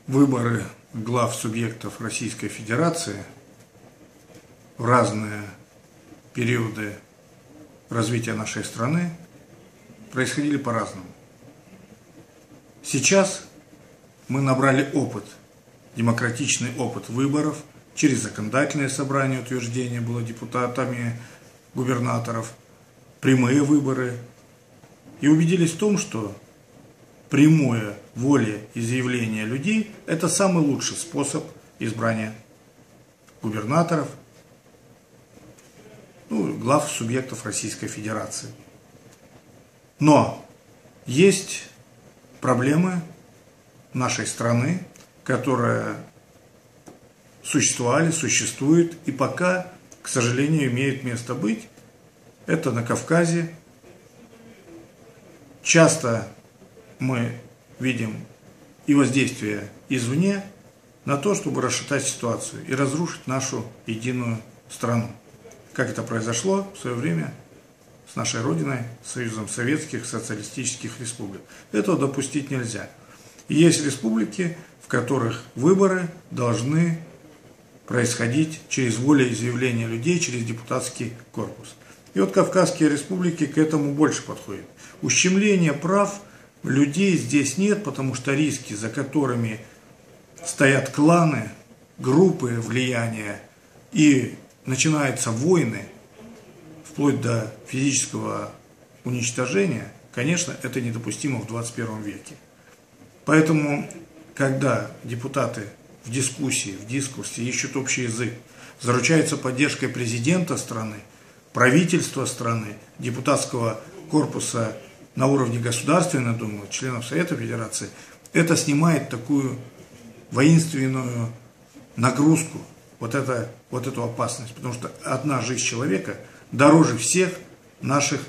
Выборы глав субъектов Российской Федерации в разные периоды развития нашей страны происходили по-разному. Сейчас мы набрали опыт, демократичный опыт выборов через законодательное собрание, утверждение было депутатами, губернаторов, прямые выборы, и убедились в том, что прямое волеизъявление людей – это самый лучший способ избрания губернаторов, глав субъектов Российской Федерации. Но есть проблемы нашей страны, которые существовали, существуют и пока, к сожалению, имеют место быть. Это на Кавказе. Часто мы видим и воздействие извне на то, чтобы расшатать ситуацию и разрушить нашу единую страну. Как это произошло в свое время с нашей Родиной, Союзом Советских Социалистических Республик. Этого допустить нельзя. И есть республики, в которых выборы должны происходить через волеизъявление людей, через депутатский корпус. И вот Кавказские республики к этому больше подходят. Ущемления прав людей здесь нет, потому что риски, за которыми стоят кланы, группы влияния, и начинаются войны, вплоть до физического уничтожения, конечно, это недопустимо в 21 веке. Поэтому, когда депутаты в дискуссии, в дискурсе ищут общий язык, заручаются поддержкой президента страны, правительства страны, депутатского корпуса на уровне Государственной Думы, членов Совета Федерации, это снимает такую воинственную нагрузку, вот эту опасность, потому что одна жизнь человека дороже всех наших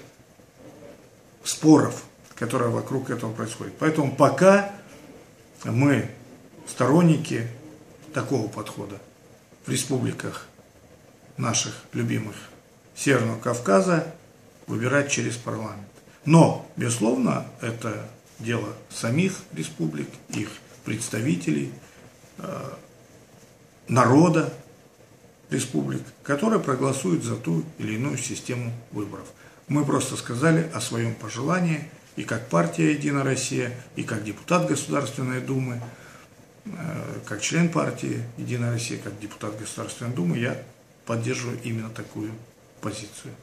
споров, которые вокруг этого происходят. Поэтому пока мы сторонники такого подхода в республиках наших любимых Северного Кавказа выбирать через парламент. Но, безусловно, это дело самих республик, их представителей, народа республик, которые проголосуют за ту или иную систему выборов. Мы просто сказали о своем пожелании, и как партия «Единая Россия», и как депутат Государственной Думы, как член партии «Единая Россия», как депутат Государственной Думы, я поддерживаю именно такую позицию.